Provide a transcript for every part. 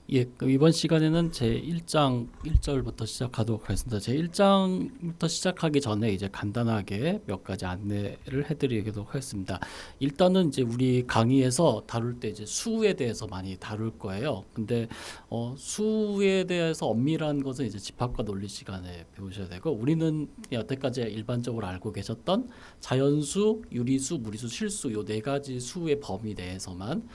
예, 그럼 이번 시간에는 제 1장 1절부터 시작하도록 하겠습니다. 제 1장부터 시작하기 전에 이제 간단하게 몇 가지 안내를 해드리도록 하겠습니다. 일단은 이제 우리 강의에서 다룰 때 이제 수에 대해서 많이 다룰 거예요. 근데 수에 대해서 엄밀한 것은 이제 집합과 논리 시간에 배우셔야 되고, 우리는 여태까지 일반적으로 알고 계셨던 자연수, 유리수, 무리수, 실수 요 네 가지 수의 범위 내에서만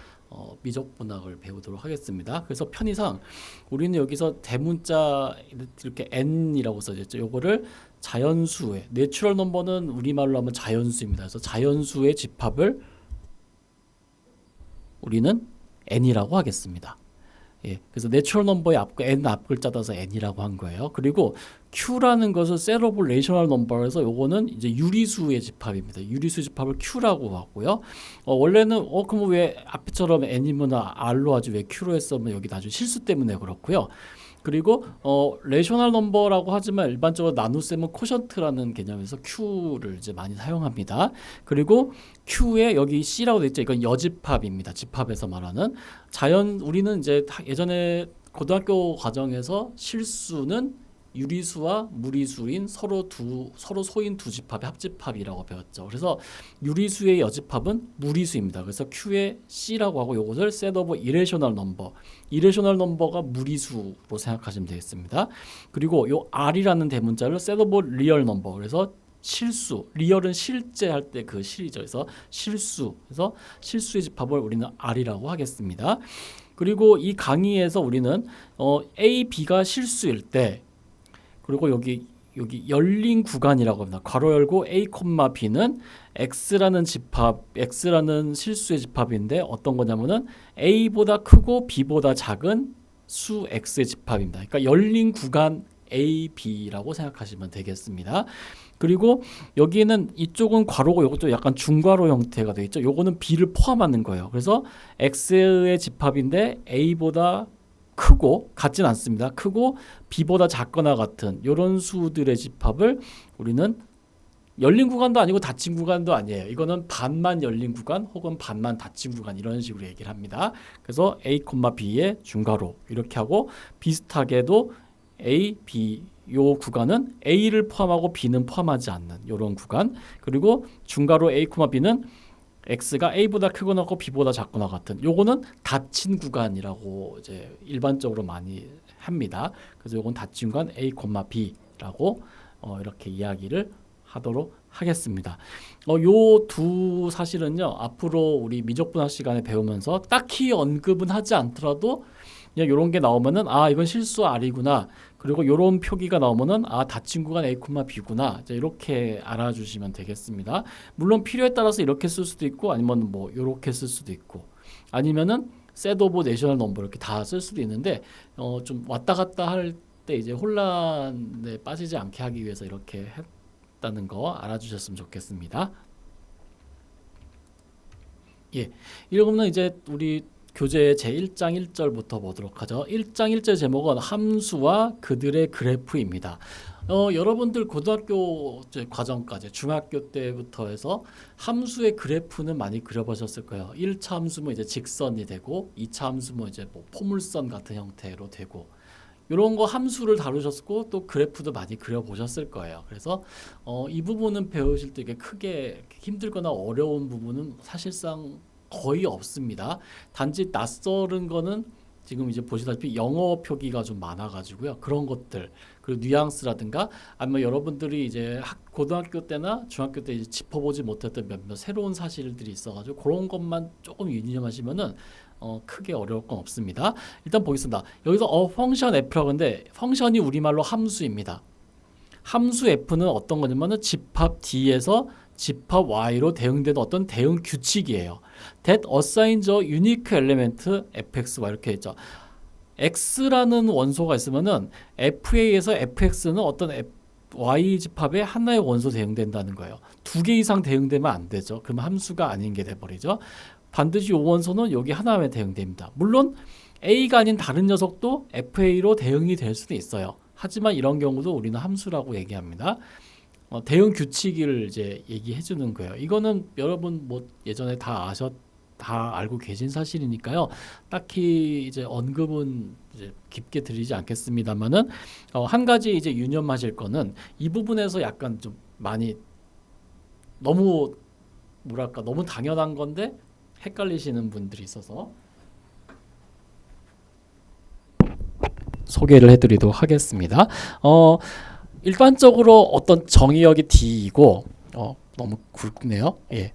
미적분학을 배우도록 하겠습니다. 그래서 편의상 우리는 여기서 대문자 이렇게 n이라고 써져 있죠. 요거를 자연수의 내추럴 넘버는 우리말로 하면 자연수입니다. 그래서 자연수의 집합을 우리는 n이라고 하겠습니다. 예, 그래서 내추럴 넘버의 앞 n 앞 글자 따서 n이라고 한 거예요. 그리고 q라는 것은 set of rational number에서 요거는 이제 유리수의 집합입니다. 유리수 집합을 q라고 하고요. 원래는 그럼 왜 앞처럼 n이면 r로 하지 왜 q로 했으면 여기 나중에 실수 때문에 그렇고요. 그리고 레이셔널 넘버라고 하지만 일반적으로 나눗셈은 코션트라는 개념에서 q를 이제 많이 사용합니다. 그리고 q에 여기 c라고 돼 있죠. 이건 여집합입니다. 집합에서 말하는 우리는 이제 예전에 고등학교 과정에서 실수는 유리수와 무리수인 서로 소인 두 집합의 합집합이라고 배웠죠. 그래서 유리수의 여집합은 무리수입니다. 그래서 Q의 C라고 하고 이것을 set of irrational number, irrational number가 무리수로 생각하시면 되겠습니다. 그리고 요 R이라는 대문자를 set of real number, 그래서 실수, 리얼은 실제 할 때 그 실이죠. 그래서 실수, 그래서 실수의 집합을 우리는 R이라고 하겠습니다. 그리고 이 강의에서 우리는 A, B가 실수일 때, 그리고 여기 열린 구간이라고 합니다. 괄호 열고 A, B는 X라는 집합, X라는 실수의 집합인데 어떤 거냐면은 A보다 크고 B보다 작은 수 X의 집합입니다. 그러니까 열린 구간 A, B라고 생각하시면 되겠습니다. 그리고 여기는 이쪽은 괄호고 이것도 약간 중괄호 형태가 되어 있죠. 요거는 B를 포함하는 거예요. 그래서 X의 집합인데 A보다 크고 같진 않습니다. 크고 B보다 작거나 같은 이런 수들의 집합을 우리는 열린 구간도 아니고 닫힌 구간도 아니에요. 이거는 반만 열린 구간 혹은 반만 닫힌 구간 이런 식으로 얘기를 합니다. 그래서 A, B의 중괄호 이렇게 하고 비슷하게도 A, B 요 구간은 A를 포함하고 B는 포함하지 않는 이런 구간, 그리고 중괄호 A, B는 X가 A보다 크거나 하고 B보다 작거나 같은 요거는 닫힌 구간이라고 이제 일반적으로 많이 합니다. 그래서 요건 닫힌 구간 A, B라고 이렇게 이야기를 하도록 하겠습니다. 요 두 사실은요 앞으로 우리 미적분학 시간에 배우면서 딱히 언급은 하지 않더라도 그냥 이런 게 나오면은 이건 실수 R이구나, 그리고 이런 표기가 나오면은 닫힌 구간 A, B구나, 이렇게 알아주시면 되겠습니다. 물론 필요에 따라서 이렇게 쓸 수도 있고 아니면 뭐 이렇게 쓸 수도 있고 아니면은 set of rational number 이렇게 다 쓸 수도 있는데 좀 왔다 갔다 할 때 이제 혼란에 빠지지 않게 하기 위해서 이렇게 했다는 거 알아주셨으면 좋겠습니다. 예, 이러면 이제 우리 교재 제1장 1절부터 보도록 하죠. 1장 1절 제목은 함수와 그들의 그래프입니다. 여러분들 고등학교 과정까지 중학교 때부터 해서 함수의 그래프는 많이 그려보셨을 거예요. 1차 함수면 이제 직선이 되고 2차 함수면 이제 뭐 포물선 같은 형태로 되고 이런 거 함수를 다루셨고 또 그래프도 많이 그려보셨을 거예요. 그래서 이 부분은 배우실 때 이게 크게 힘들거나 어려운 부분은 사실상 거의 없습니다. 단지 낯설은 거는 지금 이제 보시다시피 영어 표기가 좀 많아가지고요. 그런 것들, 그리고 뉘앙스라든가 아니면 여러분들이 이제 고등학교 때나 중학교 때 이제 짚어보지 못했던 몇몇 새로운 사실들이 있어가지고 그런 것만 조금 유념하시면은 크게 어려울 건 없습니다. 일단 보겠습니다. 여기서 펑션 f라고 하는데 펑션이 우리말로 함수입니다. 함수 f는 어떤 거냐면은 집합 d에서 집합 y로 대응되는 어떤 대응 규칙이에요. that assigns a unique element fxy 이렇게 했죠. x라는 원소가 있으면은 fa에서 fx는 어떤 y 집합의 하나의 원소 대응된다는 거예요. 두 개 이상 대응되면 안 되죠. 그럼 함수가 아닌 게 돼버리죠. 반드시 이 원소는 여기 하나에 대응됩니다. 물론 a가 아닌 다른 녀석도 fa로 대응이 될 수도 있어요. 하지만 이런 경우도 우리는 함수라고 얘기합니다. 대응 규칙을 이제 얘기해 주는 거예요. 이거는 여러분 뭐 예전에 다 아셨던 다 알고 계신 사실이니까요. 딱히 이제 언급은 이제 깊게 드리지 않겠습니다만은 한 가지 이제 유념하실 거는 이 부분에서 약간 좀 많이 너무 뭐랄까 너무 당연한 건데 헷갈리시는 분들이 있어서 소개를 해드리도록 하겠습니다. 일반적으로 어떤 정의역이 D이고 너무 굵네요. 예.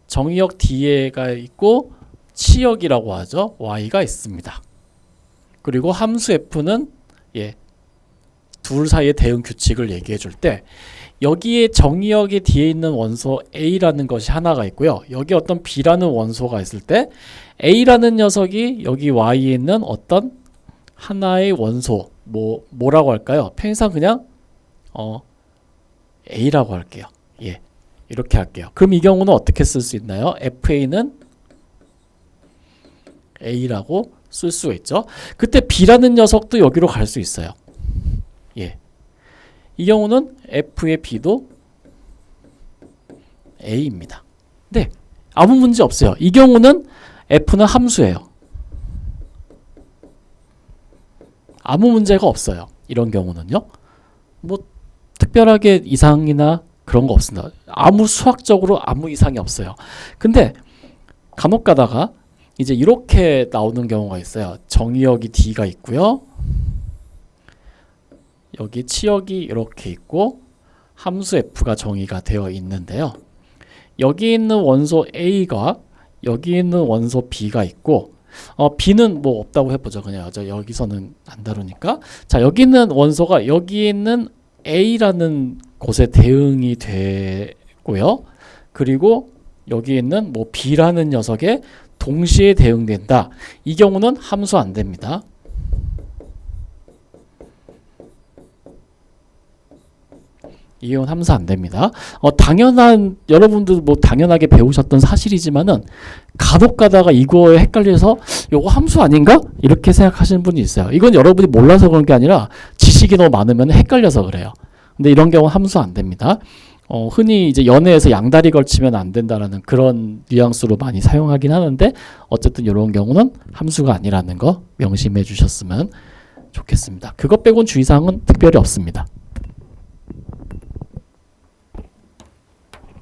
정의역 D가 있고 치역이라고 하죠. Y가 있습니다. 그리고 함수 F는 둘 사이의 대응 규칙을 얘기해 줄 때 여기에 정의역이 D에 있는 원소 A라는 것이 하나가 있고요. 여기 어떤 B라는 원소가 있을 때 A라는 녀석이 여기 Y에 있는 어떤 하나의 원소 뭐라고 할까요? 편의상 그냥 A라고 할게요. 예. 이렇게 할게요. 그럼 이 경우는 어떻게 쓸 수 있나요? FA는 A라고 쓸 수가 있죠. 그때 B라는 녀석도 여기로 갈 수 있어요. 예. 이 경우는 F의 B도 A입니다. 네. 아무 문제 없어요. 이 경우는 F는 함수예요. 아무 문제가 없어요. 이런 경우는요. 뭐 특별하게 이상이나 그런 거 없습니다. 아무 수학적으로 아무 이상이 없어요. 근데 간혹 가다가 이제 이렇게 나오는 경우가 있어요. 정의역이 D가 있고요. 여기 치역이 이렇게 있고 함수 F가 정의가 되어 있는데요. 여기 있는 원소 A가 여기 있는 원소 B가 있고 B는 뭐 없다고 해보죠. 그냥 여기서는 안 다루니까. 자, 여기 있는 원소가 여기 있는 A라는 곳에 대응이 되고요. 그리고 여기 있는 뭐 B라는 녀석에 동시에 대응된다. 이 경우는 함수 안 됩니다. 이 경우는 함수 안 됩니다. 당연한 여러분들 뭐 당연하게 배우셨던 사실이지만은 간혹 가다가 이거에 헷갈려서 요거 함수 아닌가? 이렇게 생각하시는 분이 있어요. 이건 여러분이 몰라서 그런 게 아니라 지식이 너무 많으면 헷갈려서 그래요. 근데 이런 경우는 함수 안 됩니다. 흔히 이제 연애에서 양다리 걸치면 안 된다라는 그런 뉘앙스로 많이 사용하긴 하는데 어쨌든 이런 경우는 함수가 아니라는 거 명심해 주셨으면 좋겠습니다. 그것 빼곤 주의사항은 특별히 없습니다.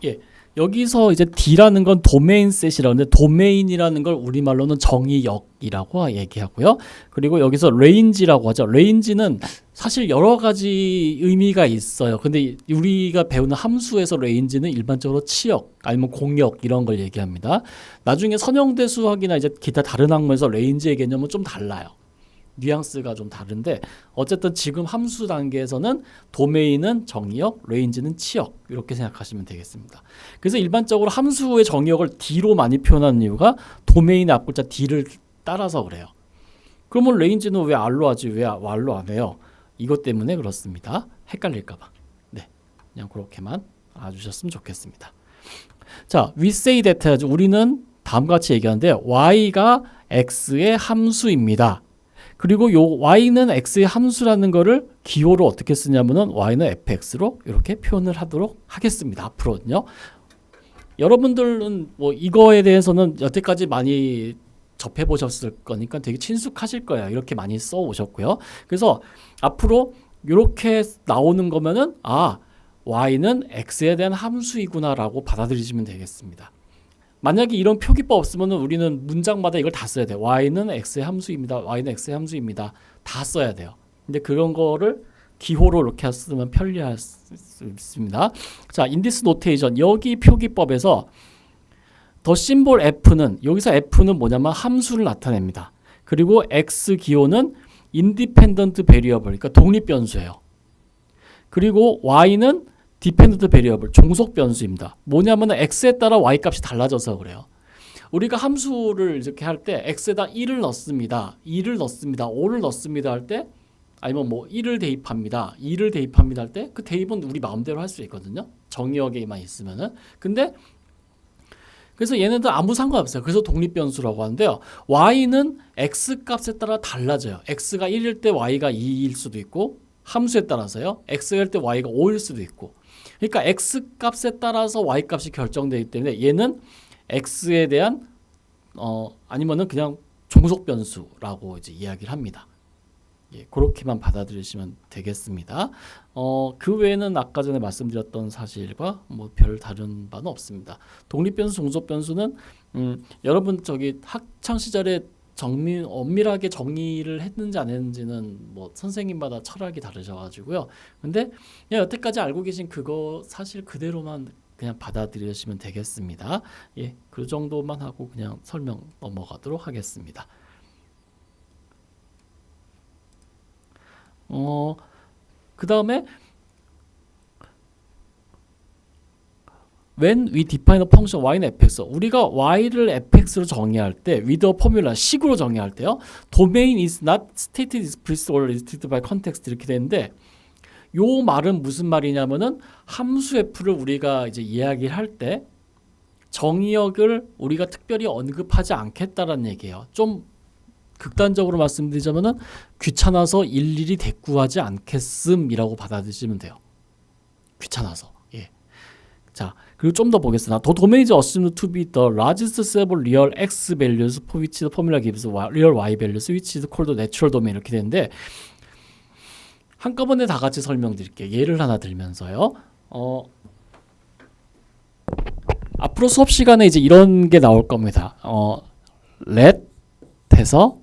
예, 여기서 이제 D라는 건 도메인 셋이라고 하는데 도메인이라는 걸 우리말로는 정의역이라고 얘기하고요. 그리고 여기서 레인지라고 하죠. 레인지는 사실 여러 가지 의미가 있어요. 근데 우리가 배우는 함수에서 레인지는 일반적으로 치역 아니면 공역 이런 걸 얘기합니다. 나중에 선형대 수학이나 이제 기타 다른 학문에서 레인지의 개념은 좀 달라요. 뉘앙스가 좀 다른데 어쨌든 지금 함수 단계에서는 도메인은 정의역, 레인지는 치역 이렇게 생각하시면 되겠습니다. 그래서 일반적으로 함수의 정의역을 D로 많이 표현하는 이유가 도메인의 앞글자 D를 따라서 그래요. 그러면 레인지는 왜 R로 하지 왜 R로 안 해요? 이것 때문에 그렇습니다. 헷갈릴까봐. 네, 그냥 그렇게만 알아주셨으면 좋겠습니다. 자, we say that 우리는 다음과 같이 얘기하는데 y가 x의 함수입니다. 그리고 요 y는 x의 함수라는 거를 기호로 어떻게 쓰냐면은 y는 fx로 이렇게 표현을 하도록 하겠습니다. 앞으로는요. 여러분들은 뭐 이거에 대해서는 여태까지 많이 접해 보셨을 거니까 되게 친숙하실 거예요. 이렇게 많이 써 오셨고요. 그래서 앞으로 이렇게 나오는 거면은 y는 x에 대한 함수이구나라고 받아들이시면 되겠습니다. 만약에 이런 표기법 없으면 우리는 문장마다 이걸 다 써야 돼요. y는 x의 함수입니다. y는 x의 함수입니다. 다 써야 돼요. 근데 그런 거를 기호로 이렇게 쓰면 편리할 수 있습니다. 자, in this notation 여기 표기법에서 더 심볼 f는 여기서 f는 뭐냐면 함수를 나타냅니다. 그리고 x 기호는 independent variable 그러니까 독립 변수예요. 그리고 y는 dependent variable 종속 변수입니다. 뭐냐면 x에 따라 y 값이 달라져서 그래요. 우리가 함수를 이렇게 할 때 x에다 1을 넣습니다. 2를 넣습니다. 5를 넣습니다 할 때 아니면 뭐 1을 대입합니다. 2를 대입합니다 할 때 그 대입은 우리 마음대로 할 수 있거든요. 정의역에만 있으면은. 근데 그래서 얘네들 아무 상관없어요. 그래서 독립변수라고 하는데요. y는 x 값에 따라 달라져요. x가 1일 때 y가 2일 수도 있고 함수에 따라서요. x일 때 y가 5일 수도 있고 그러니까 x 값에 따라서 y 값이 결정되기 때문에 얘는 x에 대한 아니면은 그냥 종속 변수라고 이제 이야기를 합니다. 예, 그렇게만 받아들이시면 되겠습니다. 그 외에는 아까 전에 말씀드렸던 사실과 뭐 별 다른 바는 없습니다. 독립변수, 종속변수는 여러분 저기 학창 시절에 엄밀하게 정의를 했는지 안 했는지는 뭐 선생님마다 철학이 다르셔가지고요. 근데 그냥 여태까지 알고 계신 그거 사실 그대로만 그냥 받아들이시면 되겠습니다. 예, 그 정도만 하고 그냥 설명 넘어가도록 하겠습니다. 그 다음에 when we define a function y는 fx, 우리가 y를 fx로 정의할 때 with a formula 식으로 정의할 때요, domain is not stated explicit or restricted by context 이렇게 되는데, 요 말은 무슨 말이냐면은 함수 f를 우리가 이제 이야기를 할 때 정의역을 우리가 특별히 언급하지 않겠다라는 얘기예요. 좀 극단적으로 말씀드리자면은 귀찮아서 일일이 대꾸하지 않겠음이라고 받아들이시면 돼요. 귀찮아서. 예. 자, 그리고 좀 더 보겠습니다. The domain is assumed to be the largest set of real x values for which the formula gives real y values, which is called natural domain 이렇게 되는데, 한꺼번에 다 같이 설명드릴게요. 예를 하나 들면서요. 앞으로 수업 시간에 이제 이런 게 나올 겁니다. let에서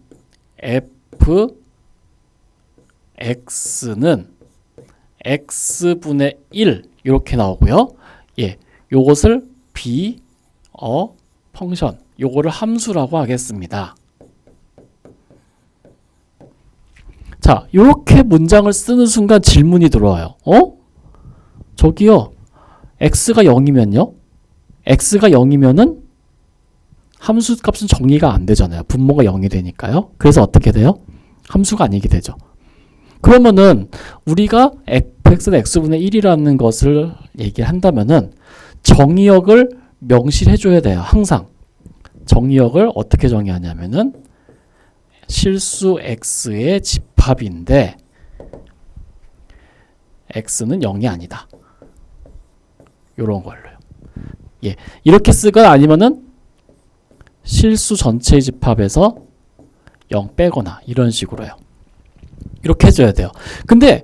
fx는 x분의 1 이렇게 나오고요. 예, 요것을 be a function, 요거를 함수라고 하겠습니다. 자, 요렇게 문장을 쓰는 순간 질문이 들어와요. 저기요, x가 0이면요? x가 0이면은 함수 값은 정의가 안 되잖아요. 분모가 0이 되니까요. 그래서 어떻게 돼요? 함수가 아니게 되죠. 그러면은 우리가 fx는 x분의 1이라는 것을 얘기를 한다면은 정의역을 명시해 줘야 돼요. 항상. 정의역을 어떻게 정의하냐면은 실수 x의 집합인데 x는 0이 아니다. 요런 걸로요. 예. 이렇게 쓰거나 아니면은 실수 전체의 집합에서 0 빼거나 이런 식으로요. 이렇게 해줘야 돼요. 근데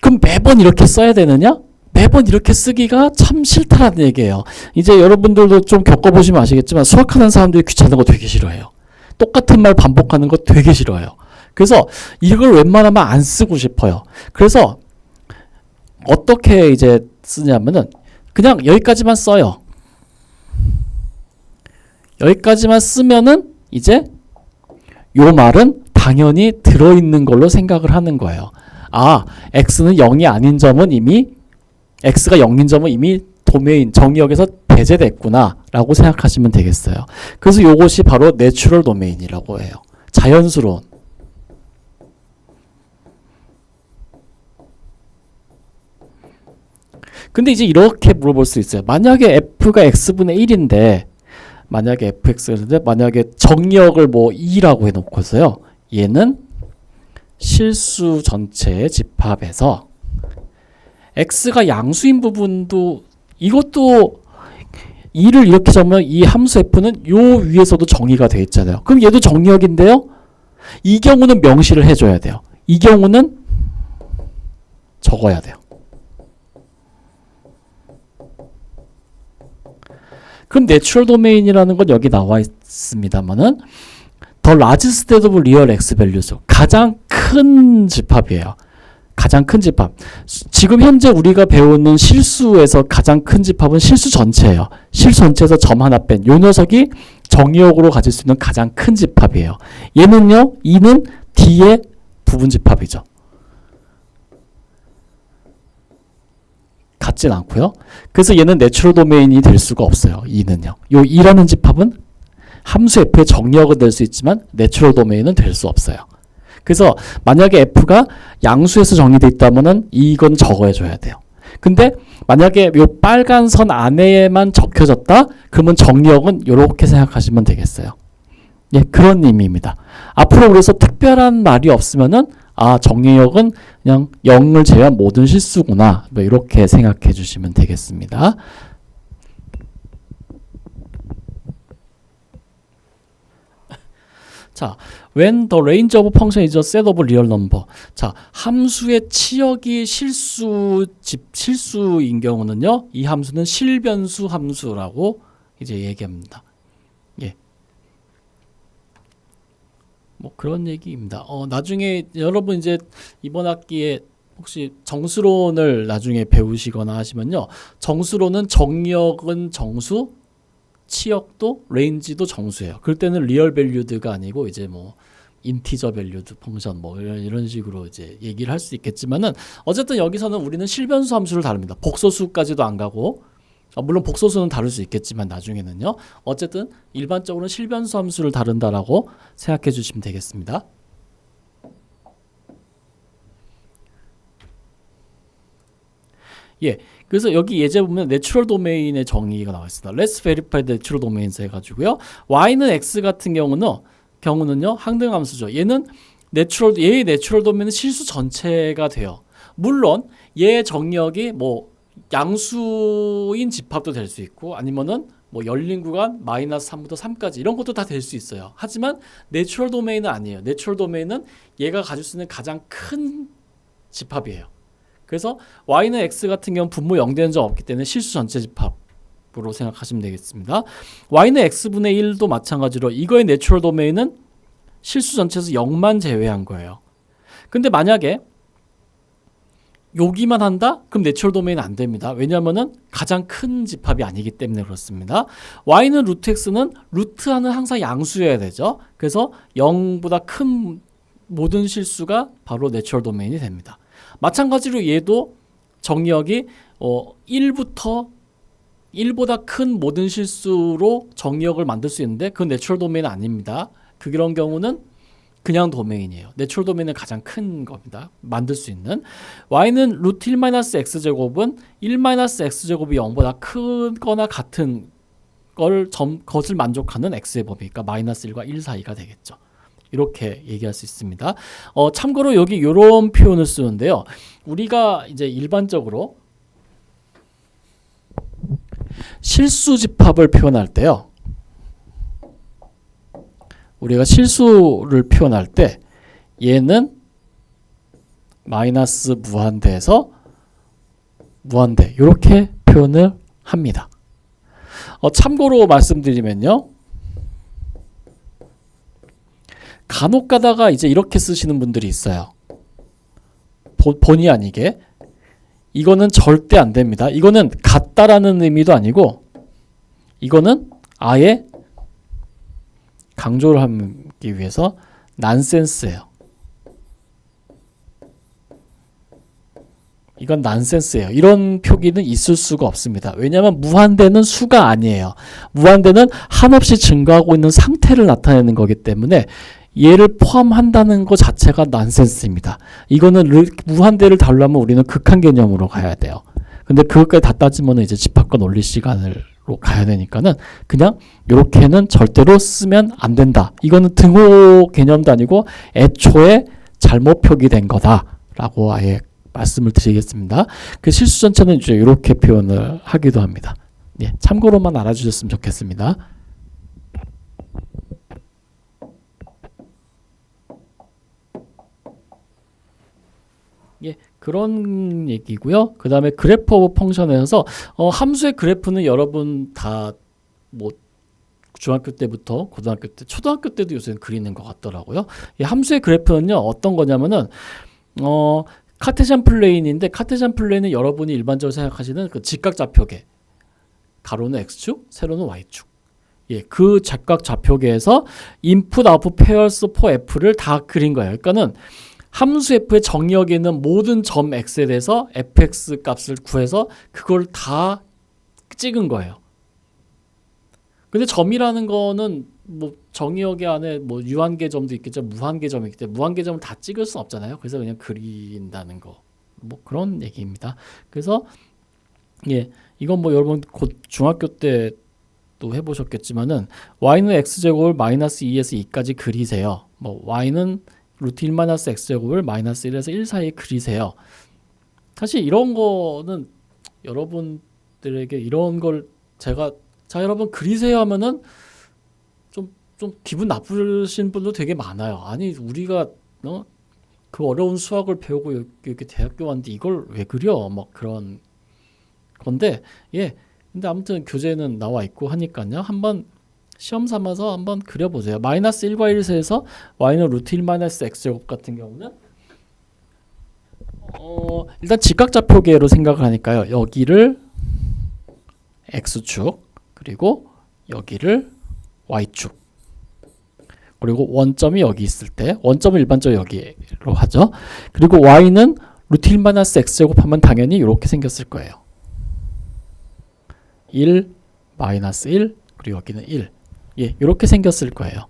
그럼 매번 이렇게 써야 되느냐? 매번 이렇게 쓰기가 참 싫다라는 얘기예요. 이제 여러분들도 좀 겪어보시면 아시겠지만 수학하는 사람들이 귀찮은 거 되게 싫어해요. 똑같은 말 반복하는 거 되게 싫어해요. 그래서 이걸 웬만하면 안 쓰고 싶어요. 그래서 어떻게 이제 쓰냐면은 그냥 여기까지만 써요. 여기까지만 쓰면은 이제 요 말은 당연히 들어있는 걸로 생각을 하는 거예요. 아, x는 0이 아닌 점은 이미 x가 0인 점은 이미 도메인 정의역에서 배제됐구나 라고 생각하시면 되겠어요. 그래서 요것이 바로 내추럴 도메인이라고 해요. 자연스러운. 근데 이제 이렇게 물어볼 수 있어요. 만약에 f가 x분의 1인데 만약에 fx인데 만약에 정의역을 뭐 2라고 해놓고서요. 얘는 실수 전체의 집합에서 x가 양수인 부분도 이것도 2를 이렇게 적으면 이 함수 f는 요 위에서도 정의가 되어 있잖아요. 그럼 얘도 정의역인데요. 이 경우는 명시를 해줘야 돼요. 이 경우는 적어야 돼요. 그럼 내추럴 도메인이라는 건 여기 나와 있습니다만은 더 largest set of real x values, 가장 큰 집합이에요. 가장 큰 집합. 지금 현재 우리가 배우는 실수에서 가장 큰 집합은 실수 전체예요. 실수 전체에서 점 하나 뺀 요 녀석이 정의역으로 가질 수 있는 가장 큰 집합이에요. 얘는요, 2는 D의 부분 집합이죠. 같진 않고요. 그래서 얘는 내추럴 도메인이 될 수가 없어요. 2는요. 요 2라는 집합은 함수 f의 정의역은 될 수 있지만 내추럴 도메인은 될 수 없어요. 그래서 만약에 f가 양수에서 정의되어 있다면은 이건 적어줘야 돼요. 근데 만약에 요 빨간 선 안에만 적혀졌다? 그러면 정의역은 이렇게 생각하시면 되겠어요. 예, 그런 의미입니다. 앞으로 그래서 특별한 말이 없으면은 아, 정의역은 그냥 0을 제외한 모든 실수구나. 뭐 이렇게 생각해 주시면 되겠습니다. 자, when the range of function is a set of real number. 자, 함수의 치역이 실수인 경우는요, 이 함수는 실변수 함수라고 이제 얘기합니다. 예. 뭐 그런 얘기입니다. 나중에 여러분 이제 이번 학기에 혹시 정수론을 나중에 배우시거나 하시면요, 정수론은 정역은 정수, 치역도 레인지도 정수예요. 그럴 때는 리얼 밸류드가 아니고 이제 뭐 인티저 밸류드 펑션 뭐 이런 식으로 이제 얘기를 할 수 있겠지만은 어쨌든 여기서는 우리는 실변수 함수를 다룹니다. 복소수까지도 안 가고, 물론 복소수는 다룰 수 있겠지만 나중에는요. 어쨌든 일반적으로는 실변수 함수를 다룬다라고 생각해 주시면 되겠습니다. 예. 그래서 여기 예제 보면 내추럴 도메인의 정의가 나와 있습니다. Let's verify the natural domains 해가지고요. y는 x 같은 경우는요 항등함수죠. 얘는 얘의 내추럴 도메인은 실수 전체가 돼요. 물론 얘의 정의역이 뭐 양수인 집합도 될 수 있고 아니면은 뭐 열린 구간 -3부터 3까지 이런 것도 다 될 수 있어요. 하지만 내추럴 도메인은 아니에요. 내추럴 도메인은 얘가 가질 수 있는 가장 큰 집합이에요. 그래서 y는 x 같은 경우는 분모 0되는 점 없기 때문에 실수 전체 집합으로 생각하시면 되겠습니다. y는 x분의 1도 마찬가지로 이거의 내추럴 도메인은 실수 전체에서 0만 제외한 거예요. 근데 만약에 여기만 한다? 그럼 내추럴 도메인은 안 됩니다. 왜냐하면은 가장 큰 집합이 아니기 때문에 그렇습니다. y는 루트 x는 루트하는 항상 양수여야 되죠. 그래서 0보다 큰 모든 실수가 바로 내추럴 도메인이 됩니다. 마찬가지로 얘도 정의역이 1보다 큰 모든 실수로 정의역을 만들 수 있는데 그건 내추럴 도메인은 아닙니다. 그런 경우는 그냥 도메인이에요. 내추럴 도메인은 가장 큰 겁니다. 만들 수 있는. y는 루트 1-x제곱은 1-x제곱이 0보다 크거나 같은 것을 만족하는 x의 범위니까 -1과 1 사이가 되겠죠. 이렇게 얘기할 수 있습니다. 참고로 여기 이런 표현을 쓰는데요. 우리가 이제 일반적으로 실수 집합을 표현할 때요. 우리가 실수를 표현할 때 얘는 마이너스 무한대에서 무한대 이렇게 표현을 합니다. 참고로 말씀드리면요. 간혹 가다가 이제 이렇게 쓰시는 분들이 있어요. 본의 아니게. 이거는 절대 안 됩니다. 이거는 같다라는 의미도 아니고 이거는 아예 강조를 하기 위해서 난센스예요. 이건 난센스예요. 이런 표기는 있을 수가 없습니다. 왜냐하면 무한대는 수가 아니에요. 무한대는 한없이 증가하고 있는 상태를 나타내는 거기 때문에 얘를 포함한다는 것 자체가 난센스입니다. 이거는 무한대를 다루려면 우리는 극한 개념으로 가야 돼요. 근데 그것까지 다 따지면 이제 집합과 논리 시간으로 가야 되니까는 그냥 이렇게는 절대로 쓰면 안 된다. 이거는 등호 개념도 아니고 애초에 잘못 표기된 거다라고 아예 말씀을 드리겠습니다. 그 실수 전체는 이제 이렇게 표현을 하기도 합니다. 예, 참고로만 알아주셨으면 좋겠습니다. 예, 그런 얘기고요. 그 다음에 그래프 오브 펑션에서 함수의 그래프는 여러분 다 뭐 중학교 때부터 고등학교 때, 초등학교 때도 요새는 그리는 것 같더라고요. 이 함수의 그래프는요 어떤 거냐면은 카테시안 플레인인데 카테시안 플레인은 여러분이 일반적으로 생각하시는 그 직각좌표계, 가로는 x축, 세로는 y축. 예, 그 직각좌표계에서 인풋 아웃풋 페어스 포 f를 다 그린 거예요. 그러니까는 함수 f의 정의역에 있는 모든 점 x에 대해서 fx 값을 구해서 그걸 다 찍은 거예요. 근데 점이라는 거는 뭐 정의역의 안에 뭐 유한계점도 있겠죠, 무한계점이 있기 때문에 무한계점을 다 찍을 수는 없잖아요. 그래서 그냥 그린다는 거, 뭐 그런 얘기입니다. 그래서 예, 이건 뭐 여러분 곧 중학교 때 또 해보셨겠지만은 y는 x제곱을 -2에서 2까지 그리세요. 뭐 y는 루트 1-x제곱을 -1에서 1 사이에 그리세요. 사실 이런 거는 여러분들에게 이런 걸 제가 자 여러분 그리세요 하면은 좀 좀 기분 나쁘신 분도 되게 많아요. 아니 우리가 그 어려운 수학을 배우고 이렇게 대학교 왔는데 이걸 왜 그려? 막 그런 건데 예. 근데 아무튼 교재는 나와 있고 하니까요. 한번 시험 삼아서 한번 그려보세요. 마이너스 1과 1 사이에서 y는 루트 1 마이너스 x제곱 같은 경우는 일단 직각좌표계로 생각을 하니까요. 여기를 x축 그리고 여기를 y축 그리고 원점이 여기 있을 때 원점을 일반적으로 여기로 하죠. 그리고 y는 루트 1 마이너스 x제곱 하면 당연히 이렇게 생겼을 거예요. 1 마이너스 1 그리고 여기는 1 예, 이렇게 생겼을 거예요.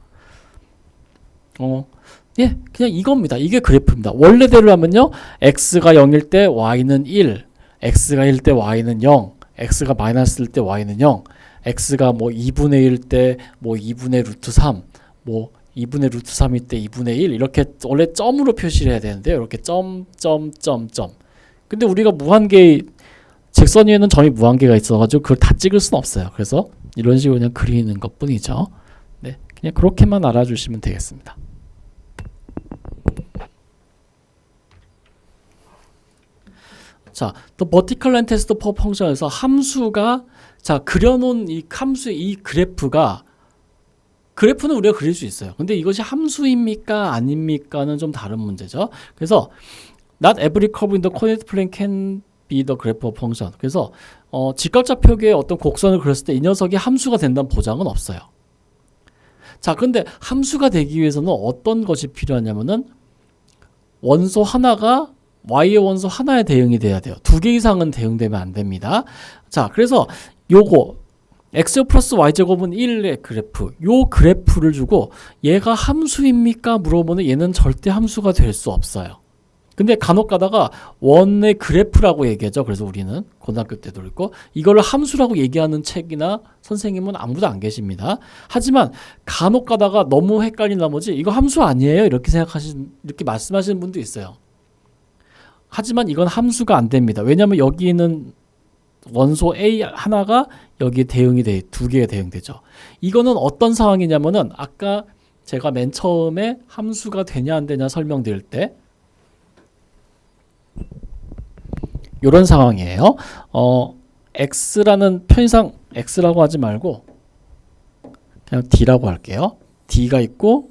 예, 그냥 이겁니다. 이게 그래프입니다. 원래대로 하면요. x가 0일 때 y는 1, x가 1일 때 y는 0, x가 마이너스일 때 y는 0, x가 뭐 2분의 1일 때 뭐 2분의 루트 3, 뭐 2분의 루트 3일 때 2분의 1 이렇게 원래 점으로 표시를 해야 되는데요. 이렇게 점. 근데 우리가 무한계 직선 위에는 점이 무한계가 있어가지고 그걸 다 찍을 수는 없어요. 그래서 이런 식으로 그냥 그리는 것 뿐이죠. 네, 그냥 그렇게만 알아주시면 되겠습니다. 자, 또 vertical line test for function에서 함수가 자 그려놓은 이 함수의 이 그래프는 우리가 그릴 수 있어요. 근데 이것이 함수입니까 아닙니까는 좀 다른 문제죠. 그래서 not every curve in the coordinate plane can be the graph of function. 그래서 직각좌표계의 어떤 곡선을 그렸을 때 이 녀석이 함수가 된다는 보장은 없어요. 자, 그런데 함수가 되기 위해서는 어떤 것이 필요하냐면은 원소 하나가 y의 원소 하나에 대응이 돼야 돼요. 2개 이상은 대응되면 안 됩니다. 자, 그래서 요거 x 플러스 y제곱은 1의 그래프 요 그래프를 주고 얘가 함수입니까? 물어보면 얘는 절대 함수가 될 수 없어요. 근데 간혹 가다가 원의 그래프라고 얘기하죠. 그래서 우리는 고등학교 때도 그랬고 이거를 함수라고 얘기하는 책이나 선생님은 아무도 안 계십니다. 하지만 간혹 가다가 너무 헷갈린 나머지 이거 함수 아니에요? 이렇게 말씀하시는 분도 있어요. 하지만 이건 함수가 안 됩니다. 왜냐하면 여기는 원소 A 하나가 여기에 대응이 돼, 2개에 대응되죠. 이거는 어떤 상황이냐면은 아까 제가 맨 처음에 함수가 되냐 안 되냐 설명드릴 때 이런 상황이에요. x라는 편의상 x라고 하지 말고 그냥 d라고 할게요. d가 있고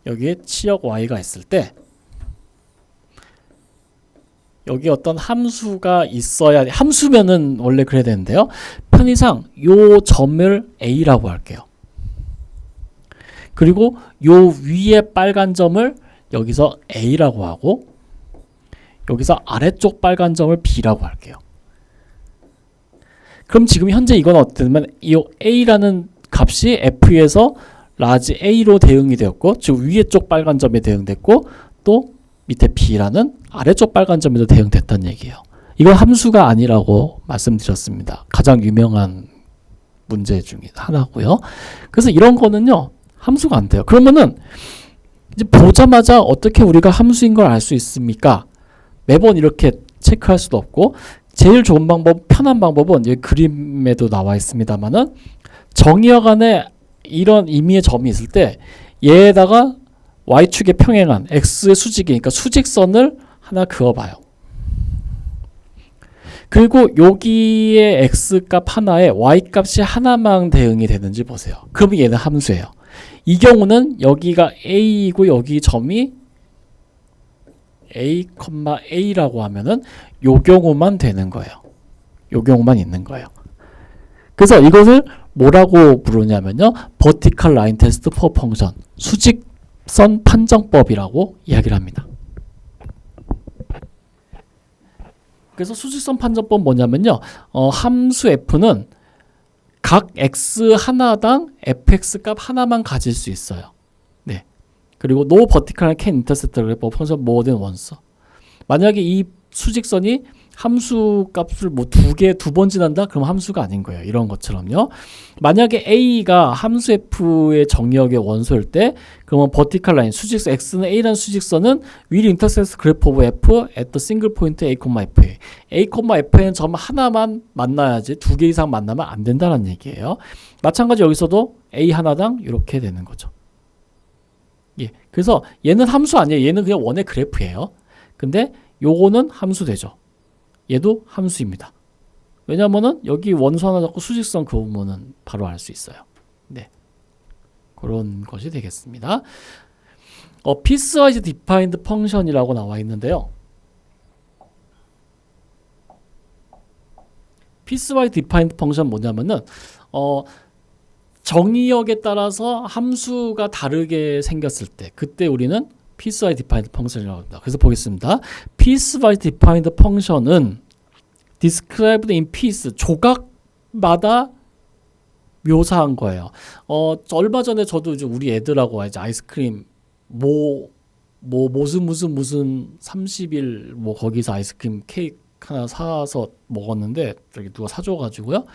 여기에 치역 y가 있을 때 여기 어떤 함수가 있어야 함수면은 원래 그래야 되는데요. 편의상 요 점을 a라고 할게요. 그리고 요 위에 빨간 점을 여기서 a라고 하고 여기서 아래쪽 빨간 점을 b라고 할게요. 그럼 지금 현재 이건 어떠냐면 이 a라는 값이 f에서 라지 a로 대응이 되었고 즉 위에 쪽 빨간 점에 대응됐고 또 밑에 b라는 아래쪽 빨간 점에도 대응됐다는 얘기예요. 이건 함수가 아니라고 말씀드렸습니다. 가장 유명한 문제 중에 하나고요. 그래서 이런 거는요 함수가 안 돼요. 그러면은 이제 보자마자 어떻게 우리가 함수인 걸 알 수 있습니까? 매번 이렇게 체크할 수도 없고 제일 좋은 방법, 편한 방법은 여기 그림에도 나와 있습니다만은 정의역 안에 이런 임의의 점이 있을 때 얘에다가 y축에 평행한 x의 수직이니까 수직선을 하나 그어봐요. 그리고 여기에 x값 하나에 y값이 하나만 대응이 되는지 보세요. 그러면 얘는 함수예요. 이 경우는 여기가 a이고 여기 점이 a, a라고 하면은 요 경우만 되는 거예요. 요 경우만 있는 거예요. 그래서 이것을 뭐라고 부르냐면요. vertical line test for function. 수직선 판정법이라고 이야기를 합니다. 그래서 수직선 판정법 뭐냐면요. 함수 f는 각 x 하나당 fx 값 하나만 가질 수 있어요. 네. 그리고 no vertical can intersect the graph of function more than once. 만약에 이 수직선이 함수 값을 뭐 두 번 지난다? 그럼 함수가 아닌 거예요. 이런 것처럼요. 만약에 A가 함수 F의 정의역의 원소일 때 그러면 vertical line 수직선 X는 A라는 수직선은 will intersect graph of F at the single point A, F에 A, F에는 점 하나만 만나야지 두 개 이상 만나면 안 된다는 얘기예요. 마찬가지 여기서도 A 하나당 이렇게 되는 거죠. 예, 그래서 얘는 함수 아니에요. 얘는 그냥 원의 그래프예요. 근데 요거는 함수 되죠. 얘도 함수입니다. 왜냐면은 여기 원소 하나 잡고 수직선 그으면은 바로 알 수 있어요. 네, 그런 것이 되겠습니다. piecewise defined function이라고 나와 있는데요. piecewise defined function 뭐냐면은 정의역에 따라서 함수가 다르게 생겼을 때 그때 우리는 piecewise defined function이라고 합니다. 그래서 보겠습니다. piecewise defined function은 described in piece, 조각마다 묘사한 거예요. 얼마 전에 저도 이제 우리 애들하고 이제 아이스크림 무슨 30일 뭐 거기서 아이스크림 케이크 하나 사서 먹었는데 저기 누가 사줘가지고요.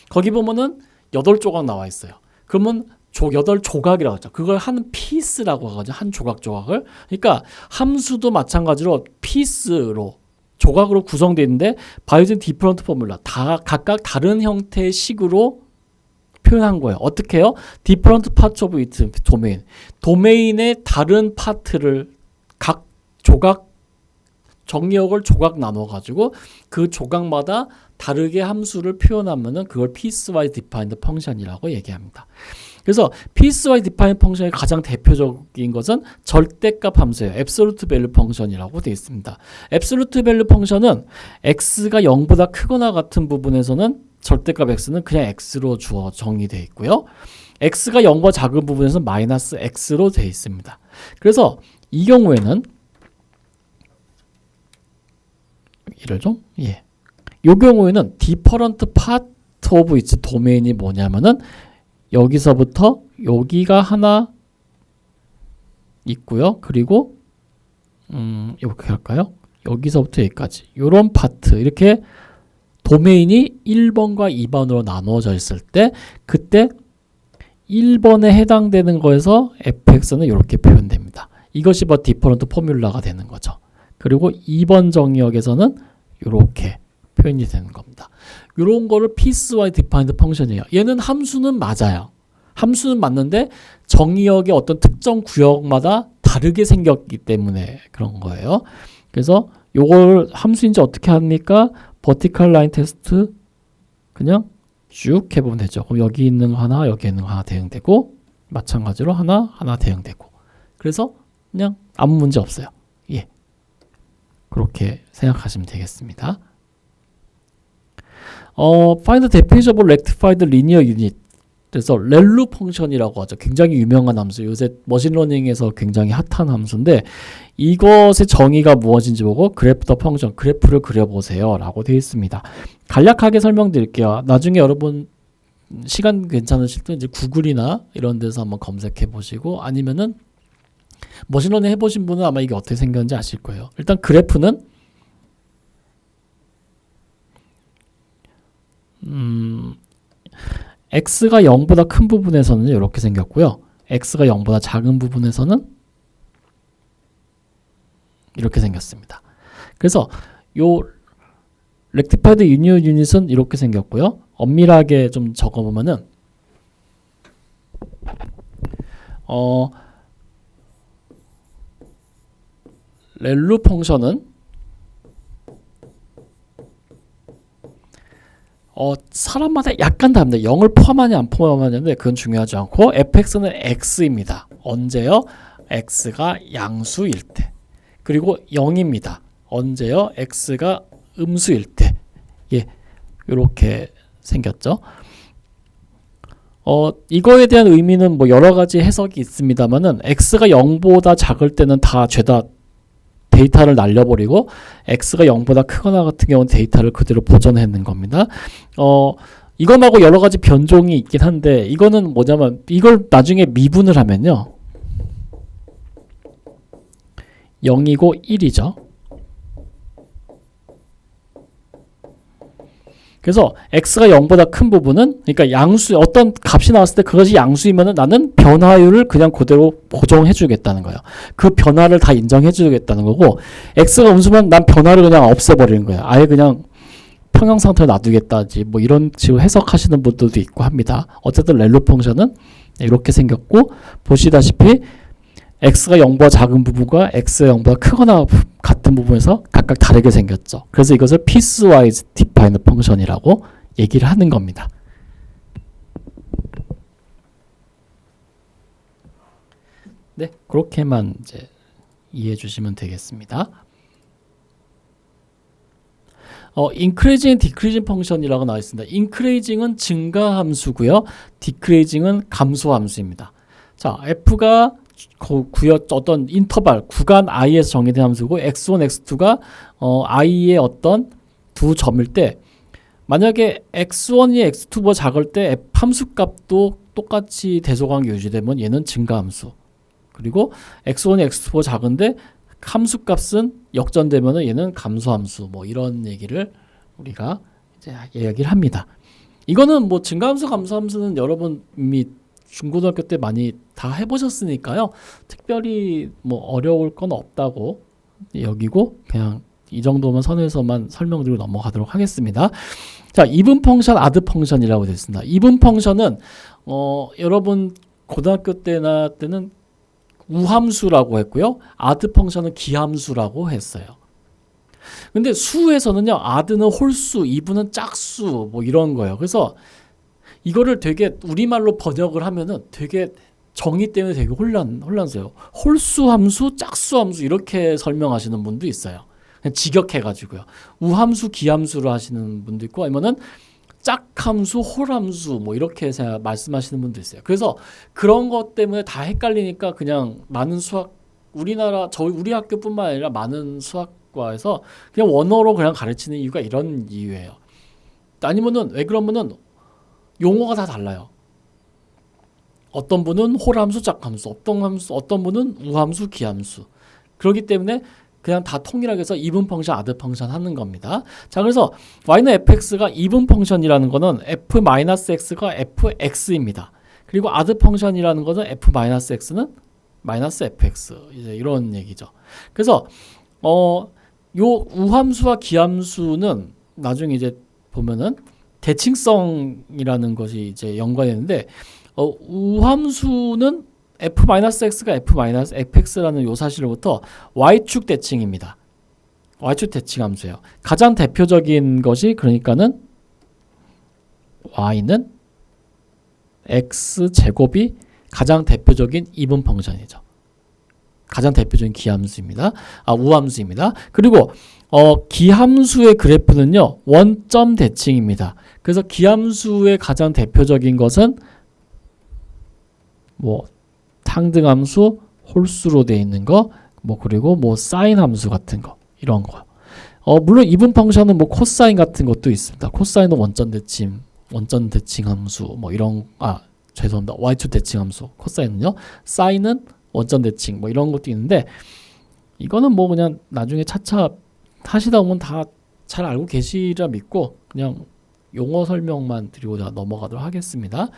거기 보면은 8조각 나와 있어요. 그러면 8조각이라고 하죠. 그걸 한 피스라고 하거든요. 한 조각을. 그러니까 함수도 마찬가지로 피스로 조각으로 구성되어 있는데 by using different formula 다 각각 다른 형태의 식으로 표현한 거예요. 어떻게 해요? different parts of its domain. 도메인의 다른 파트를 각 조각 정의역을 조각 나눠 가지고 그 조각마다 다르게 함수를 표현하면은 그걸 piecewise defined function이라고 얘기합니다. 그래서 piecewise defined function의 가장 대표적인 것은 절대값 함수예요. absolute value function이라고 되어 있습니다. absolute value function은 x가 0보다 크거나 같은 부분에서는 절대값 x는 그냥 x로 주어 정의되어 있고요. x가 0보다 작은 부분에서는 마이너스 x로 되어 있습니다. 그래서 이 경우에는 이를 좀 이 경우에는 different part of its domain이 뭐냐면은 여기서부터 여기가 하나 있고요. 그리고 이렇게 할까요? 여기서부터 여기까지 이런 파트 이렇게 도메인이 1번과 2번으로 나누어져 있을 때 그때 1번에 해당되는 거에서 fx는 이렇게 표현됩니다. 이것이 뭐 디퍼런트 포뮬라가 되는 거죠. 그리고 2번 정의역에서는 이렇게 표현이 되는 겁니다. 이런 거를 piecewise defined function이에요. 얘는 함수는 맞아요. 함수는 맞는데 정의역의 어떤 특정 구역마다 다르게 생겼기 때문에 그런 거예요. 그래서 요걸 함수인지 어떻게 합니까? vertical line 테스트 그냥 쭉 해보면 되죠. 그럼 여기 있는 거 하나, 여기 있는 거 하나 대응되고 마찬가지로 하나 대응되고 그래서 그냥 아무 문제 없어요. 예, 그렇게 생각하시면 되겠습니다. find the definition of rectified linear unit. 그래서 렐루 펑션이라고 하죠. 굉장히 유명한 함수. 요새 머신러닝에서 굉장히 핫한 함수인데 이것의 정의가 무엇인지 보고 그래프 더 펑션, 그래프를 그려보세요 라고 되어 있습니다. 간략하게 설명드릴게요. 나중에 여러분 시간 괜찮으실 때 이제 구글이나 이런 데서 한번 검색해 보시고 아니면은 머신러닝 해보신 분은 아마 이게 어떻게 생겼는지 아실 거예요. 일단 그래프는 x가 0보다 큰 부분에서는 이렇게 생겼고요. x가 0보다 작은 부분에서는 이렇게 생겼습니다. 그래서 요 rectified linear unit은 이렇게 생겼고요. 엄밀하게 좀 적어보면은 렐루 펑션은 사람마다 약간 다릅니다. 0을 포함하냐 안 포함하냐인데 그건 중요하지 않고 fx는 x입니다. 언제요? x가 양수일 때. 그리고 0입니다. 언제요? x가 음수일 때. 예, 이렇게 생겼죠. 이거에 대한 의미는 뭐 여러 가지 해석이 있습니다만은 x가 0보다 작을 때는 다 죄다 데이터를 날려버리고 x가 0보다 크거나 같은 경우는 데이터를 그대로 보존하는 겁니다. 이거 말고 여러 가지 변종이 있긴 한데 이거는 뭐냐면 이걸 나중에 미분을 하면요 0이고 1이죠. 그래서 x가 0보다 큰 부분은 그러니까 양수 어떤 값이 나왔을 때 그것이 양수이면은 나는 변화율을 그냥 그대로 고정해 주겠다는 거예요. 그 변화를 다 인정해 주겠다는 거고 x가 음수면 난 변화를 그냥 없애버리는 거예요. 아예 그냥 평형 상태로 놔두겠다지 뭐 이런 식으로 해석하시는 분들도 있고 합니다. 어쨌든 렐로 펑션은 이렇게 생겼고 보시다시피 x가 0보다 작은 부분과 x가 0보다 크거나 같은 부분에서 각각 다르게 생겼죠. 그래서 이것을 piecewise defined 펑션이라고 얘기를 하는 겁니다. 네, 그렇게만 이제 이해해 주시면 되겠습니다. increasing, decreasing 펑션이라고 나와 있습니다. increasing은 증가 함수고요. decreasing은 감소 함수입니다. 자, f가 구역 어떤 인터벌 구간 i에서 정의된 함수고 x1, x2가 i의 어떤 두 점일 때 만약에 x1이 x2보다 작을 때 f 함수값도 똑같이 대소관계 유지되면 얘는 증가 함수. 그리고 x1이 x2보다 작은데 함수값은 역전되면 얘는 감소 함수. 뭐 이런 얘기를 우리가 이제 얘기를 합니다. 이거는 뭐 증가 함수, 감소 함수는 여러분 이미 중고등학교 때 많이 다 해보셨으니까요. 특별히 뭐 어려울 건 없다고 여기고 그냥 이 정도만 선에서만 설명드리고 넘어가도록 하겠습니다. 자, 이분 펑션, 아드 펑션이라고 되어 있습니다. 이분 펑션은 여러분 고등학교 때는 우함수라고 했고요. 아드 펑션은 기함수라고 했어요. 근데 수에서는요. 아드는 홀수, 이분은 짝수 뭐 이런 거예요. 그래서 이거를 되게 우리말로 번역을 하면은 되게 정의 때문에 되게 혼란스러워요. 홀수 함수, 짝수 함수 이렇게 설명하시는 분도 있어요. 그냥 직역해가지고요. 우함수, 기함수로 하시는 분도 있고 아니면은 짝함수, 홀함수 뭐 이렇게 말씀하시는 분도 있어요. 그래서 그런 것 때문에 다 헷갈리니까 그냥 많은 수학 우리 학교뿐만 아니라 많은 수학과에서 그냥 원어로 그냥 가르치는 이유가 이런 이유예요. 아니면은 왜 그러면은 용어가 다 달라요. 어떤 분은 홀함수, 짝함수, 어떤 분은 우함수, 기함수. 그렇기 때문에 그냥 다 통일하게 해서 이분 펑션, 아드 펑션 하는 겁니다. 자, 그래서 y는 fx가 이분 펑션이라는 거는 f-x가 fx입니다. 그리고 아드 펑션이라는 거는 f-x는 -fx 이제 이런 얘기죠. 그래서 요 우함수와 기함수는 나중에 이제 보면은 대칭성이라는 것이 이제 연관이 있는데 우함수는 f-x가 f-fx라는 요 사실로부터 y축 대칭입니다. y축 대칭 함수예요. 가장 대표적인 것이 그러니까는 y는 x제곱이 가장 대표적인 이분 펑션이죠. 가장 대표적인 기함수입니다. 우함수입니다. 그리고 기함수의 그래프는요. 원점 대칭입니다. 그래서 기함수의 가장 대표적인 것은 뭐 상등함수, 홀수로 되어 있는 거, 뭐 그리고 뭐 사인 함수 같은 거 이런 거. 물론 이분 펑션은 뭐 코사인 같은 것도 있습니다. 코사인은 원점 대칭 함수 뭐 이런 죄송합니다. y축 대칭 함수. 코사인은요. 사인은 원점 대칭 뭐 이런 것도 있는데 이거는 뭐 그냥 나중에 차차 하시다 보면 다 잘 알고 계시리라 믿고 그냥 용어 설명만 드리고 넘어가도록 하겠습니다.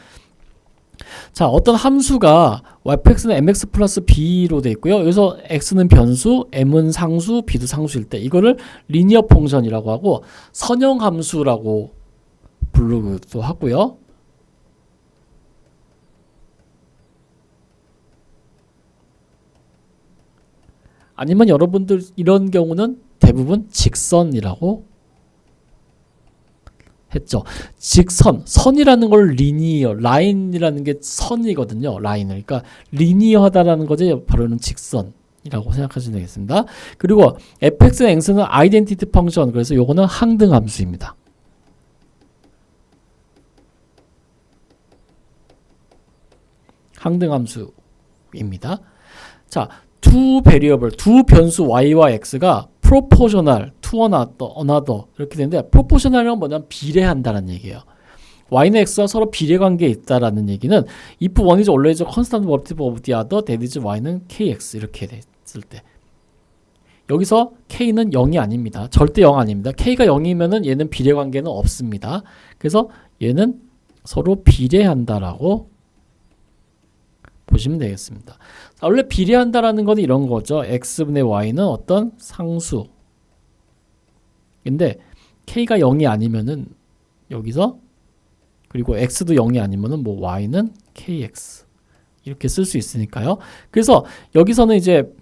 자, 어떤 함수가 yx는 mx 플러스 b로 되어 있고요. 여기서 x는 변수, m은 상수, b도 상수일 때 이거를 리니어 펑션이라고 하고 선형 함수라고 부르기도 하고요. 아니면 여러분들 이런 경우는 대부분 직선이라고 했죠. 직선, 선이라는 걸 리니어, 라인이라는 게 선이거든요. 라인을. 그러니까 리니어하다라는 거지 바로는 직선이라고 생각하시면 되겠습니다. 그리고 fx, x는 아이덴티티 펑션, 그래서 요거는 항등함수입니다. 항등함수입니다. 자, 두 변수 y와 x가 proportional to another 이렇게 되는데 proportional은 뭐냐면 비례한다는 얘기예요. y는 x와 서로 비례 관계에 있다라는 얘기는 if one is always a constant multiple of the other that is y는 kx 이렇게 됐을 때 여기서 K는 0이 아닙니다. 절대 0 아닙니다. K가 0이면은 얘는 비례관계는 없습니다. 그래서 얘는 서로 비례한다라고 보시면 되겠습니다. 자, 원래 비례한다라는 건 이런 거죠. x분의 y는 어떤 상수. 근데 k가 0이 아니면은 여기서 그리고 x도 0이 아니면은 뭐 y는 kx 이렇게 쓸 수 있으니까요. 그래서 여기서는 이제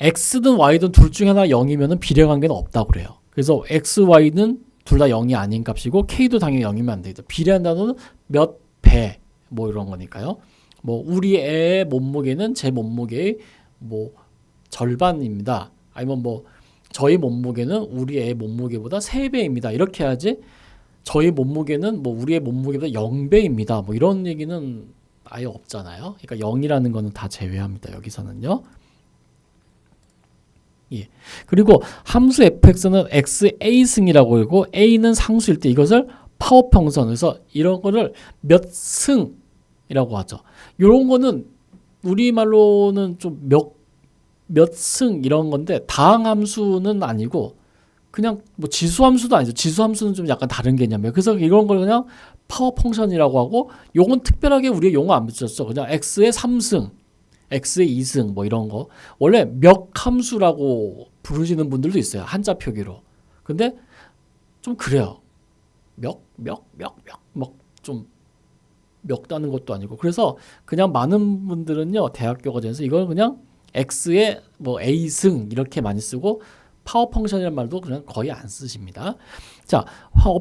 x든 y든 둘 중에 하나 0이면은 비례관계는 없다고 그래요. 그래서 x, y는 둘 다 0이 아닌 값이고 k도 당연히 0이면 안 되죠. 비례한다는 몇 배 뭐 이런 거니까요. 뭐 우리 애의 몸무게는 제 몸무게의 뭐 절반입니다. 아니면 뭐 저희 몸무게는 우리 애의 몸무게보다 3배입니다. 이렇게 해야지 저희 몸무게는 뭐 우리의 몸무게보다 0배입니다. 뭐 이런 얘기는 아예 없잖아요. 그러니까 0이라는 거는 다 제외합니다. 여기서는요. 예. 그리고 함수 fx는 xa승이라고 하고 a는 상수일 때 이것을 파워평선, 그래서 이런 거를 몇 승이라고 하죠. 이런 거는 우리말로는 좀 몇 승 이런 건데 다항함수는 아니고 그냥 뭐 지수함수도 아니죠. 지수함수는 좀 약간 다른 개념이에요. 그래서 이런 걸 그냥 파워펑션이라고 하고, 요건 특별하게 우리가 용어 안 붙였죠. 그냥 x의 3승, x의 2승 뭐 이런 거. 원래 멱함수라고 부르시는 분들도 있어요. 한자 표기로. 근데 좀 그래요. 좀 멱다는 것도 아니고. 그래서 그냥 많은 분들은요, 대학교 과정에서 이걸 그냥 x의 뭐 a승 이렇게 많이 쓰고 파워펑션이라는 말도 그냥 거의 안 쓰십니다. 자,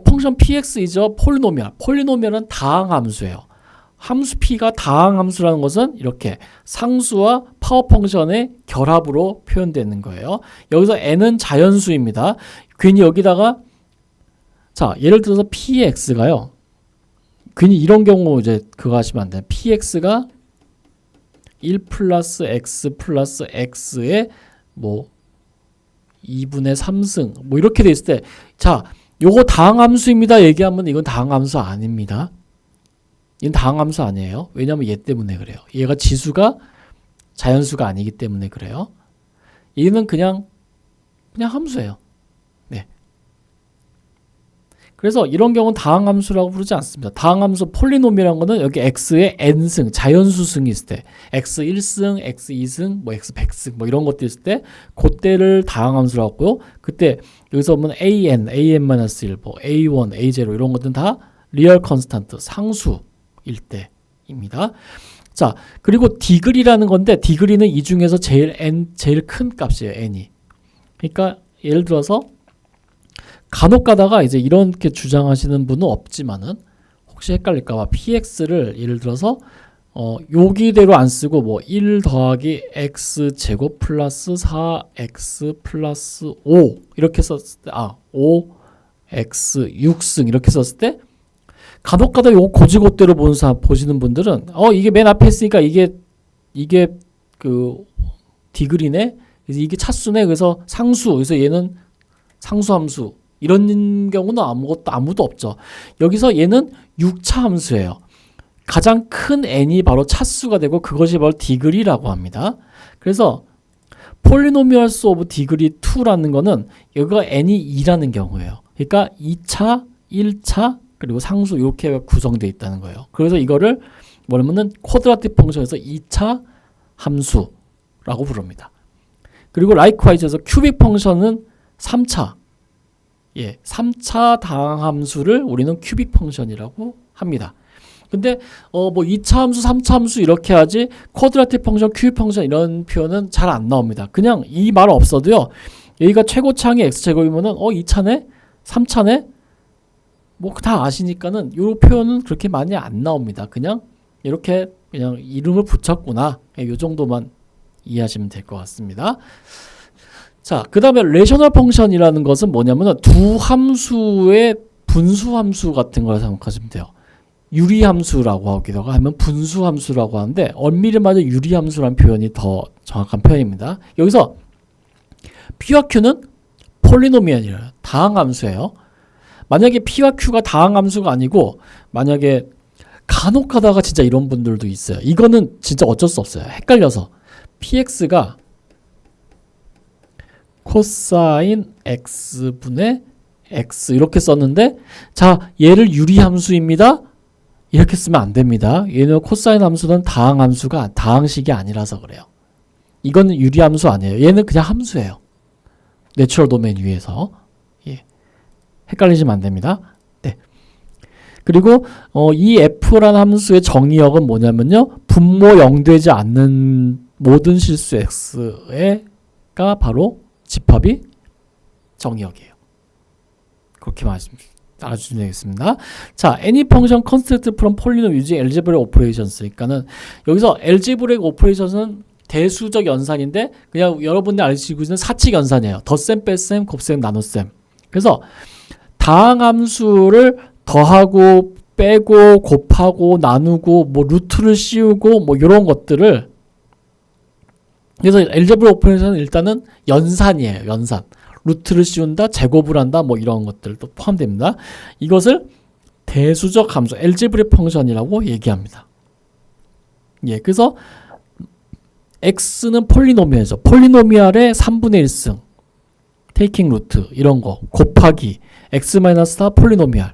펑션 px이죠. 폴리노미얼. 폴리노미얼은 다항함수예요. 함수 p가 다항함수라는 것은 이렇게 상수와 파워펑션의 결합으로 표현되는 거예요. 여기서 n은 자연수입니다. 괜히 여기다가 자, 예를 들어서 px가요. 괜히 이런 경우 이제 그거 하시면 안 돼요. px가 1 플러스 x 플러스 x의 뭐 2분의 3승 뭐 이렇게 돼 있을 때, 자, 요거 다항함수입니다 얘기하면 이건 다항함수 아닙니다. 이건 다항함수 아니에요. 왜냐면 얘 때문에 그래요. 얘가 지수가 자연수가 아니기 때문에 그래요. 얘는 그냥 함수예요. 네. 그래서 이런 경우는 다항함수라고 부르지 않습니다. 다항함수 폴리노미라는 거는 여기 x의 n승, 자연수승이 있을 때, x 1승, x 2승, 뭐 x 100승 뭐 이런 것들 있을 때 그때를 다항함수라고 하고요. 그때 여기서 보면 an-1, 뭐 a1, a0 이런 것들은 다 리얼 컨스탄트, 상수일 때입니다. 자, 그리고 디그리라는 건데 디그리는 이 중에서 제일 큰 값이에요. n이. 그러니까 예를 들어서 간혹 가다가 이제 이렇게 주장하시는 분은 없지만은 혹시 헷갈릴까봐 px를 예를 들어서 여기대로 안 쓰고 뭐 1 더하기 x 제곱 플러스 4x 플러스 5 이렇게 썼을 때 5x 6승 이렇게 썼을 때 간혹 가다 요 고지고대로 보시는 분들은 이게 맨 앞에 있으니까 이게 그 디그리네. 그래서 이게 차수네. 그래서 상수. 그래서 얘는 상수함수. 이런 경우는 아무도 없죠. 여기서 얘는 6차 함수예요. 가장 큰 n이 바로 차수가 되고 그것이 바로 디그리라고 합니다. 그래서 폴리노미얼스 오브 디그리 2라는 거는 여기가 n이 2라는 경우예요. 그러니까 2차, 1차 그리고 상수 이렇게 구성되어 있다는 거예요. 그래서 이거를 뭐냐면은 쿼드라틱 펑션에서 2차 함수라고 부릅니다. 그리고 라이크와이즈에서 큐빅 펑션은 3차 3차 다항함수를 우리는 큐빅 펑션이라고 합니다. 근데 뭐 2차 함수, 3차 함수 이렇게 하지 쿼드라틱 펑션, 큐빅 펑션 이런 표현은 잘 안 나옵니다. 그냥 이 말 없어도요. 여기가 최고차항이 x제곱이면은 2차네? 3차네? 뭐 다 아시니까는 이 표현은 그렇게 많이 안 나옵니다. 그냥 이렇게 그냥 이름을 붙였구나. 이 정도만 이해하시면 될 것 같습니다. 자, 그 다음에 레이셔널 펑션이라는 것은 뭐냐면 두 함수의 분수함수 같은 걸 생각하시면 돼요. 유리함수라고 하기도 하면 분수함수라고 하는데 엄밀히 말해 유리함수라는 표현이 더 정확한 표현입니다. 여기서 P와 Q는 폴리노미얼이에요. 다항함수예요. 만약에 P와 Q가 다항함수가 아니고 만약에 간혹 가다가 진짜 이런 분들도 있어요. 이거는 진짜 어쩔 수 없어요. 헷갈려서 PX가 코사인 x분의 x 이렇게 썼는데 자 얘를 유리함수입니다. 이렇게 쓰면 안 됩니다. 얘는 코사인 함수는 다항식이 아니라서 그래요. 이거는 유리함수 아니에요. 얘는 그냥 함수예요. 내추럴 도메인 위에서. 예. 헷갈리시면 안 됩니다. 네. 그리고 이 f라는 함수의 정의역은 뭐냐면요. 분모 0되지 않는 모든 실수 x가 바로 집합이 정의역이에요. 그렇게 알아주시면 되겠습니다. 자, any function constructed from polynomial using algebraic operations. 그러니까는 여기서 algebraic operations은 대수적 연산인데 그냥 여러분들 알고 있는 사칙 연산이에요. 덧셈, 뺄셈, 곱셈, 나눗셈. 그래서 다항함수를 더하고 빼고 곱하고 나누고 뭐 루트를 씌우고 뭐 이런 것들을 그래서 algebraic operation은 일단은 연산이에요. 연산. 루트를 씌운다, 제곱을 한다, 뭐 이런 것들도 포함됩니다. 이것을 대수적 함수, algebraic 펑션이라고 얘기합니다. 예, 그래서 x는 폴리노미얼이죠. 폴리노미얼의 3분의 1승, 테이킹 루트 이런 거 곱하기 x-4 폴리노미얼.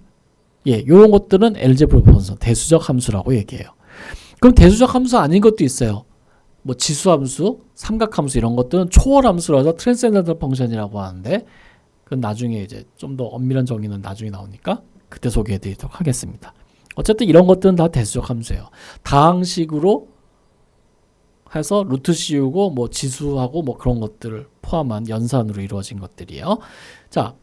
예, 이런 것들은 algebraic 펑션, 대수적 함수라고 얘기해요. 그럼 대수적 함수 아닌 것도 있어요. 뭐 지수함수, 삼각함수 이런 것들은 초월함수라서 트랜센덴탈 펑션이라고 하는데 그건 나중에 이제 좀 더 엄밀한 정의는 나중에 나오니까 그때 소개해드리도록 하겠습니다. 어쨌든 이런 것들은 다 대수적 함수예요. 다항식으로 해서 루트 씌우고 뭐 지수하고 뭐 그런 것들을 포함한 연산으로 이루어진 것들이에요. 자,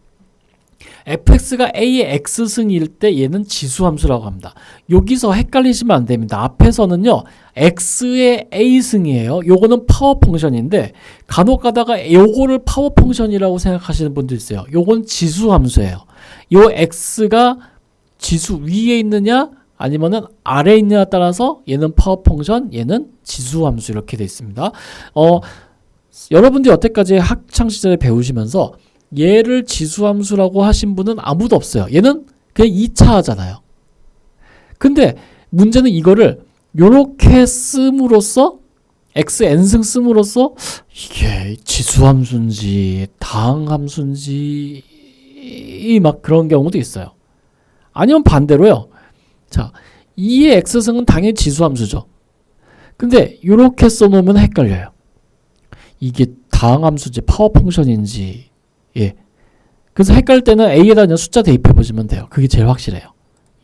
fx가 a의 x승일 때 얘는 지수함수라고 합니다. 여기서 헷갈리시면 안 됩니다. 앞에서는요 x의 a승이에요. 요거는 파워 펑션인데 간혹 가다가 요거를 파워 펑션이라고 생각하시는 분도 있어요. 요건 지수함수예요. 요 x가 지수 위에 있느냐 아니면은 아래에 있느냐에 따라서 얘는 파워 펑션, 얘는 지수함수 이렇게 돼 있습니다. 여러분들이 여태까지 학창 시절에 배우시면서 얘를 지수함수라고 하신 분은 아무도 없어요. 얘는 그냥 2차 하잖아요. 근데 문제는 이거를 요렇게 씀으로써 xn승 씀으로써 이게 지수함수인지 다항함수인지 막 그런 경우도 있어요. 아니면 반대로요. 자, 2의 x승은 당연히 지수함수죠. 근데 요렇게 써놓으면 헷갈려요. 이게 다항함수인지 파워펑션인지 예. 그래서 헷갈릴 때는 a에다 그냥 숫자 대입해 보시면 돼요. 그게 제일 확실해요.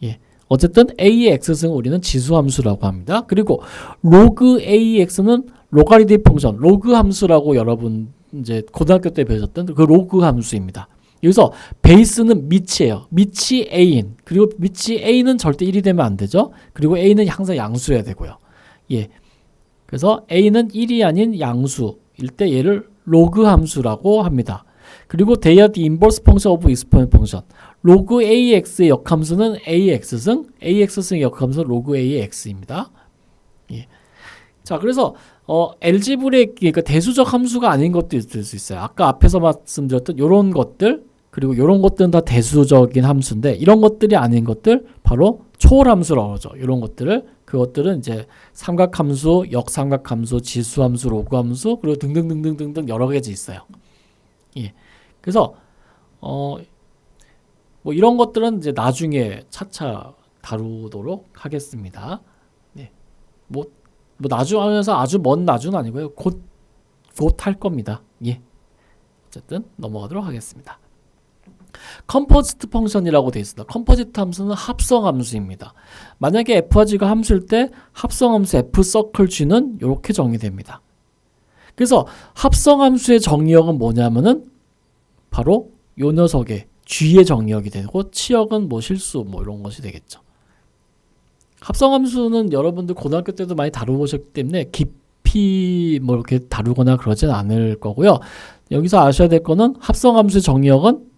예. 어쨌든 a의 x승 우리는 지수함수라고 합니다. 그리고 로그 ax는 로가리즘 펑션, 로그 함수라고 여러분 이제 고등학교 때 배우셨던 그 로그 함수입니다. 여기서 베이스는 밑이에요. 밑이 a인. 그리고 밑이 a는 절대 1이 되면 안 되죠. 그리고 a는 항상 양수여야 되고요. 예. 그래서 a는 1이 아닌 양수일 때 얘를 로그 함수라고 합니다. 그리고 they are the inverse function of exponent function. 로그 ax의 역함수는 ax승, ax승의 역함수는 로그 ax입니다. 예. 자, 그래서 algebraic 그러니까 대수적 함수가 아닌 것도 있을 수 있어요. 아까 앞에서 말씀드렸던 이런 것들 그리고 이런 것들은 다 대수적인 함수인데 이런 것들이 아닌 것들 바로 초월함수라고 하죠. 이런 것들을 그것들은 이제 삼각함수, 역삼각함수, 지수함수, 로그함수 그리고 등등등등등등 여러 가지 있어요. 예. 그래서 뭐 이런 것들은 이제 나중에 차차 다루도록 하겠습니다. 네. 뭐 나중 하면서 아주 먼 나중은 아니고요. 곧 할 겁니다. 예. 어쨌든 넘어가도록 하겠습니다. 컴포지트 펑션이라고 되어 있습니다. 컴포지트 함수는 합성 함수입니다. 만약에 f와 g가 함수일 때 합성 함수 f 서클 g는 이렇게 정의됩니다. 그래서 합성 함수의 정의역은 뭐냐면은 바로 요 녀석의 g의 정의역이 되고 치역은 뭐 실수 뭐 이런 것이 되겠죠. 합성함수는 여러분들 고등학교 때도 많이 다뤄보셨기 때문에 깊이 뭐 이렇게 다루거나 그러진 않을 거고요. 여기서 아셔야 될 거는 합성함수의 정의역은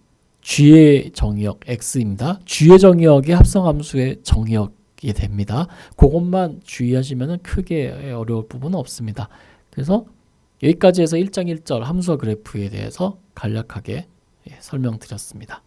g의 정의역 x입니다. g의 정의역이 합성함수의 정의역이 됩니다. 그것만 주의하시면 크게 어려울 부분은 없습니다. 그래서 여기까지 해서 1장 1절 함수와 그래프에 대해서 간략하게 설명드렸습니다.